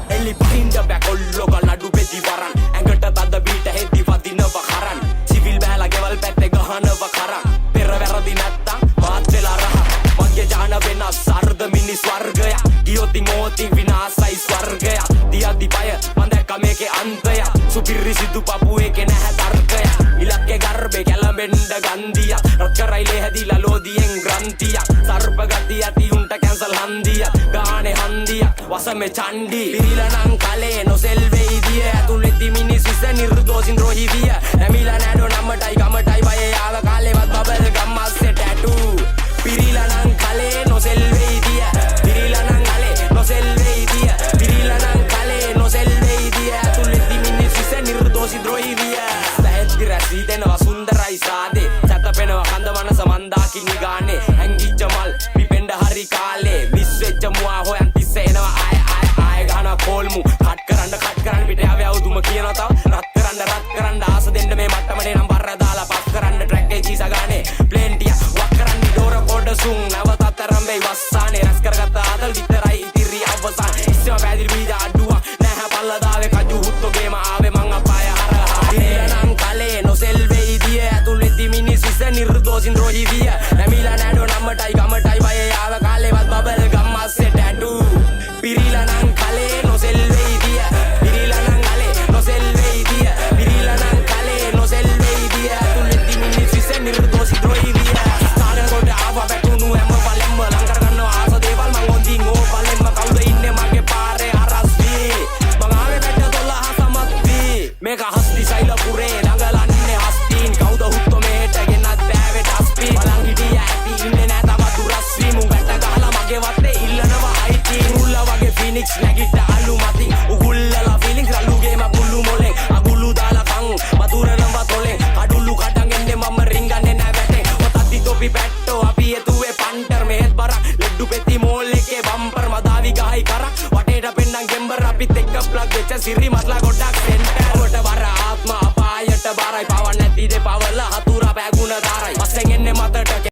Eli pahinda bäkolloga nadu peti waran ඇඟට තද බීට හෙද්දි වදිනව කරන් සිවිල් බෑලා ගෙවල් පැත්තේ ගහනව කරන් පෙර වැරදි නැත්තම් මාත් වෙලා රහ මගේ ජාන වෙනස් අර්ධ මිනිස් වර්ගය ගියොතින් ඕති විනාසයි ස්වර්ගය තියද්දි පය මං දැක්ක මේකේ අන්තය සුපිරි සිදු පපුවේකේ නැහැ තර්කය ඉලක්කේ ගර්භේ කැළඹෙන්න ගන්දිය රත් කරයිලේ හැදිලා ලෝදියෙන් ග්‍රන්තිය සර්ප ගතිය ඇති උන්ට කැන්සල් හන්දිය ගානේ හන්දිය වසමේ චණ්ඩි පිරිලා නම් කලේ නොසෙල් වෙයිදිය ඇතුළෙති මිනිස් විස නිර්දෝෂින් රෝහි විය නැමිලා නෑඩෝ නම්මටයි ගමටයි බයේ ආව කාලේවත් බබල් ගම්මස්සේ ටැටු පිරිලා නම් කලේ නොසෙල් වෙයිදිය පිරිලා නම් කලේ නොසෙල් වෙයිදිය පිරිලා නම් කලේ නොසෙල් වෙයිදිය ඇතුළෙති මිනිස් විස නිර්දෝෂින් රෝහි විය පැහැදිලි රැසී දෙනවා සුන්දරයි සාදේ සැතපෙනවා කඳ මනස මන්දාකිනි ගානේ ඇංගිච්ච මල් පිපෙන්න හරි කාලේ මිස් වෙච්ච මුවා හොයන් තිස්සේ එනවා ආය ගහන කොල්මු කට් කරන්න පිට ආවේ අවුදුම කියනවා තව රත් කරන්න ආස දෙන්න මේ මට්ටමනේ නම් බර දාලා පස් කරන්න ට්‍රැක් එකේ චීසා ගානේ ප්ලේන්ටිය වක් කරන්න ඩෝර පොඩ සුන් නවතත් රම්බේ වස්සානේ රස් කරගත්ත ආදල් විතරයි ඉතිරි අවසන් ඉස්සම පැදිරි බීජ අඩුවක් නැහැ පල්ලදාවේ කජු හුත්තෝගේම ආවේ මං අපාය හරහා නම් කලේ නොසෙල් වෙයිදිය ඇතුළෙති මිනිස් විස නිර්දෝෂින් රෝහි විය නැමිලා නෑඩෝ නම්මටයි ගමටයි බයේ ආව කාලේවත් බබල් ගම්මස්සේ ටැටු පිරිලා නම් කලේ නොසෙල් වෙයිදිය පිරිලා නම් කලේ නොසෙල් වෙයිදිය පිරිලා නම් කලේ නොසෙල් වෙයිදිය ඇතුළෙති මිනිස් විස නිර්දෝෂින් රෝහි විය ස්ථාන කොට ආව වැටුණු හැම පලෙම්ම ලං කරගන්න ආස දේවල් මං හොඳින් ඕ පලෙම්ම කවුද ඉන්නේ මගේ පාරේ හරස්වි මං ආවේ පැට 12 සමත්වි මේක හස්ති සෛල පුරේ දඟලන්නේ හස්තින් කවුද හුත්තෝ මේට ගෙනත් බෑවේ ඩස්පි බලන් හිටිය ඇති ඉන්නේ නෑ තව දුරස්වි මුන් වැට ගහලා මගේ වත්තේ ඉල්ලනවා අයිති මුල්ලා වගේ ෆිනික්ස් නැගිට අලු මතින් උගුල්ලලා ෆීලිංස් රළුගේම පුල්ලු මොලෙන් අගුළු දාලා කන් වතුරනම් වතොලෙන් කඩුළු කඩන් එන්නේ මම රිංගන්නේ නෑ වැටෙන් ඔතද්දි තොපි පැට්ටෝ අපි එතුවේ පන්ටර් මෙහෙත් බරක් ලෙඩ්ඩු පෙති මෝල් එකේ බම්පර් මදාවි ගහයි කරක් වටේට පෙන්නම් ගෙම්බර් අපිත් එක්ක ප්ලග් වෙච්ච සිරි මස්ලා ගොඩක් සෙන්ටර් වට බර ආත්ම අපායට බරයි පවන් නැති දෙපවල හතුරා පැගුණ දාරයි පස්සෙන් එන්නේ මතට